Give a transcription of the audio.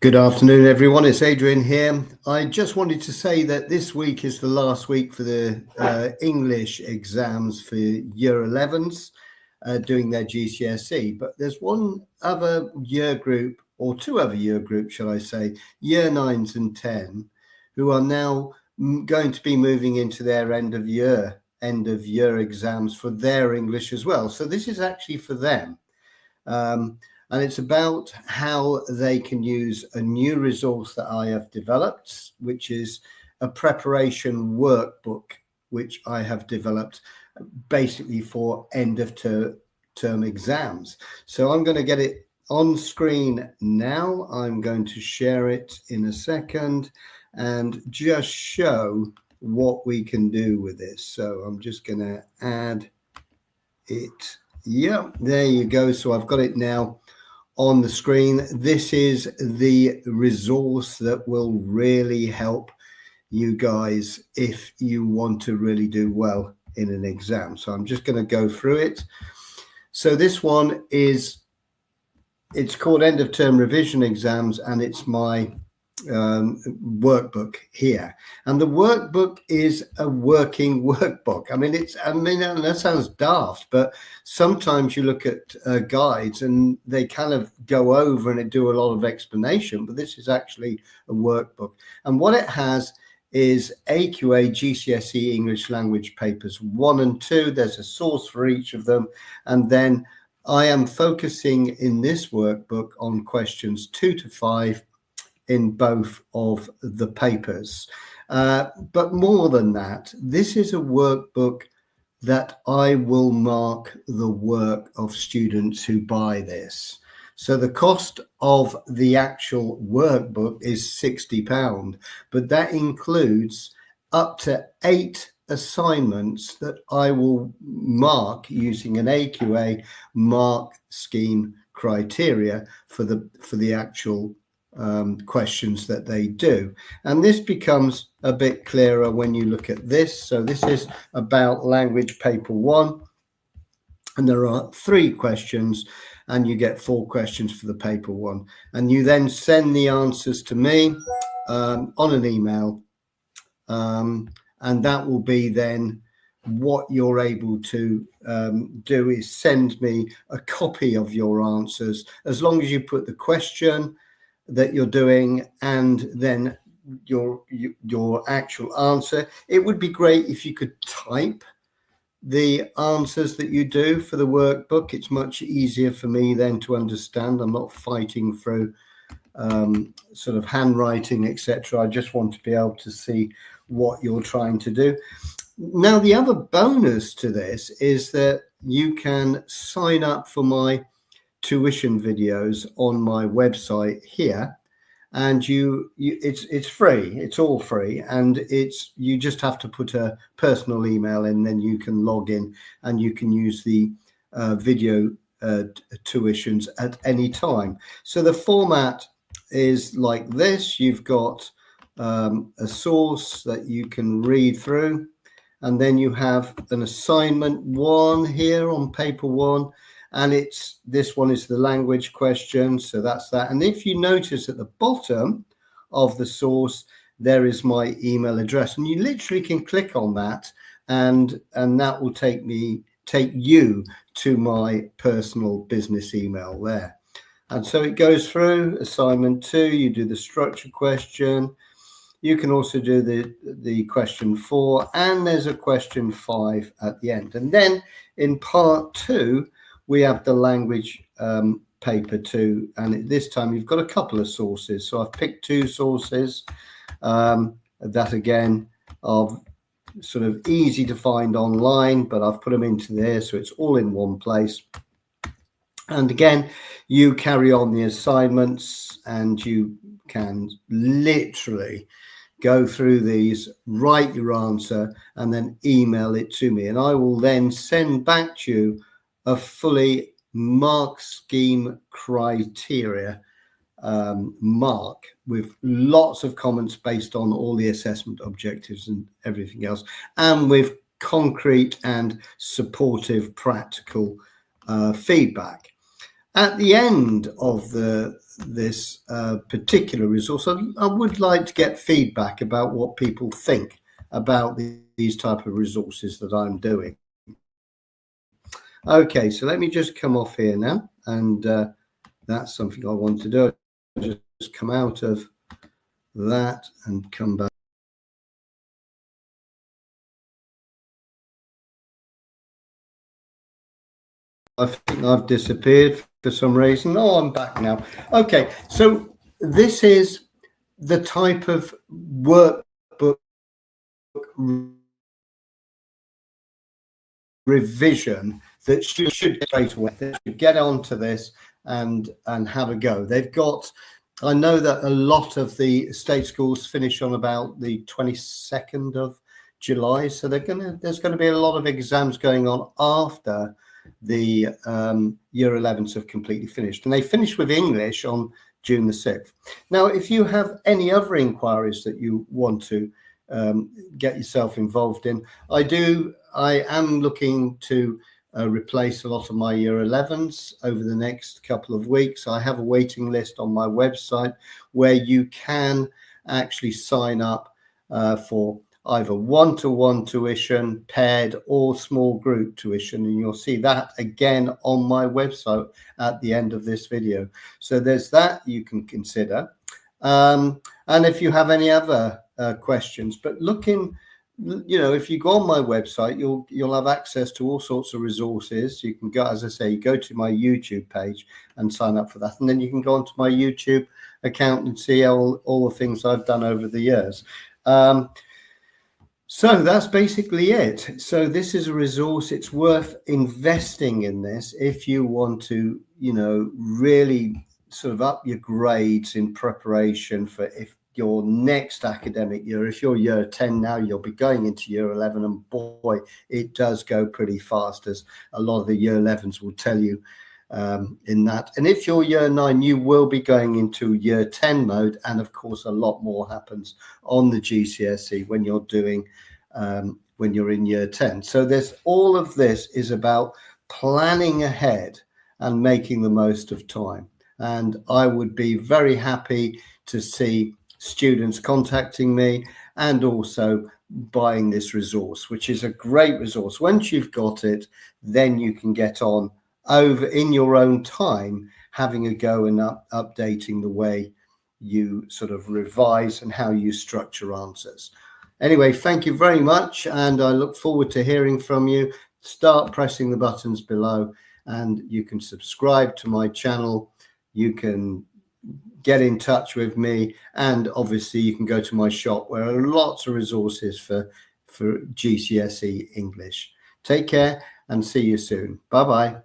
Good afternoon, everyone. It's Adrian here. I just wanted to say that this week is the last week for the English exams for Year 11s doing their GCSE. But there's one other year group, or two other year groups, shall I say, Year 9s and 10, who are now going to be moving into their end of year exams for their English as well. So this is actually for them. And it's about how they can use a new resource that I have developed, which is a preparation workbook, which I have developed basically for end of term exams. So I'm going to get it on screen now. I'm going to share it in a second and just show what we can do with this. So I'm just going to add it. Yeah, there you go. So I've got it now on the screen. This is the resource that will really help you guys if you want to really do well in an exam. So I'm just going to go through it. So this one it's called End of Term Revision Exams, and it's my workbook here. And the workbook is a working workbook. I mean, that sounds daft, but sometimes you look at guides and they kind of go over and they do a lot of explanation, but this is actually a workbook. And what it has is AQA GCSE English Language papers 1 and 2. There's a source for each of them. And then I am focusing in this workbook on questions 2 to 5 in both of the papers. But more than that, this is a workbook that I will mark the work of students who buy this. So the cost of the actual workbook is £60, but that includes up to 8 assignments that I will mark using an AQA mark scheme criteria for the actual questions that they do. And this becomes a bit clearer when you look at this. So this is about language paper 1, and there are 3 questions, and you get 4 questions for the paper 1, and you then send the answers to me on an email, and that will be then what you're able to do is send me a copy of your answers, as long as you put the question that you're doing and then your actual answer. It would be great if you could type the answers that you do for the workbook. It's much easier for me then to understand. I'm not fighting through sort of handwriting, etc. I just want to be able to see what you're trying to do. Now, the other bonus to this is that you can sign up for my tuition videos on my website here, and it's free. It's all free, and you just have to put a personal email in, then you can log in and you can use the video tuitions at any time. So the format is like this. You've got a source that you can read through, and then you have an assignment 1 here on paper 1. And this one is the language question. So that's that. And if you notice at the bottom of the source, there is my email address. And you literally can click on that, and that will take you to my personal business email there. And so it goes through assignment 2. You do the structure question. You can also do the question 4, and there's a question 5 at the end. And then in part 2, we have the language paper 2, and this time you've got a couple of sources. So I've picked 2 sources that again are sort of easy to find online, but I've put them into there so it's all in one place. And again, you carry on the assignments, and you can literally go through these, write your answer, and then email it to me, and I will then send back to you a fully mark scheme criteria mark with lots of comments based on all the assessment objectives and everything else, and with concrete and supportive practical feedback. At the end of this particular resource, I would like to get feedback about what people think about these type of resources that I'm doing. Okay, so let me just come off here now, and that's something I want to do. I'll just come out of that and come back. I think I've disappeared for some reason. Oh, I'm back now. Okay, so this is the type of workbook revision that should straight away. They should get onto this and have a go. They've got, I know that a lot of the state schools finish on about the 22nd of July, so there's going to be a lot of exams going on after the year 11s have completely finished, and they finish with English on June the 6th. Now, if you have any other inquiries that you want to get yourself involved in, I am looking to replace a lot of my year 11s over the next couple of weeks. I have a waiting list on my website where you can actually sign up for either one-to-one tuition, paired, or small group tuition, and you'll see that again on my website at the end of this video. So there's that you can consider. And if you have any other questions, but looking, you know, if you go on my website, you'll have access to all sorts of resources. You can go, as I say, go to my YouTube page and sign up for that, and then you can go onto my YouTube account and see all the things I've done over the years. So that's basically it. So this is a resource. It's worth investing in this if you want to, you know, really sort of up your grades in preparation for if your next academic year. If you're year 10 now, you'll be going into year 11, and boy, it does go pretty fast, as a lot of the year 11s will tell you in that. And if you're year 9, you will be going into year 10 mode, and of course a lot more happens on the GCSE when you're doing when you're in year 10. So there's all of this is about planning ahead and making the most of time. And I would be very happy to see students contacting me and also buying this resource, which is a great resource. Once you've got it, then you can get on over in your own time, having a go and updating the way you sort of revise and how you structure answers. Anyway, thank you very much, and I look forward to hearing from you. Start pressing the buttons below, and you can subscribe to my channel. You can get in touch with me, and obviously you can go to my shop where there are lots of resources for GCSE English. Take care and see you soon. Bye-bye.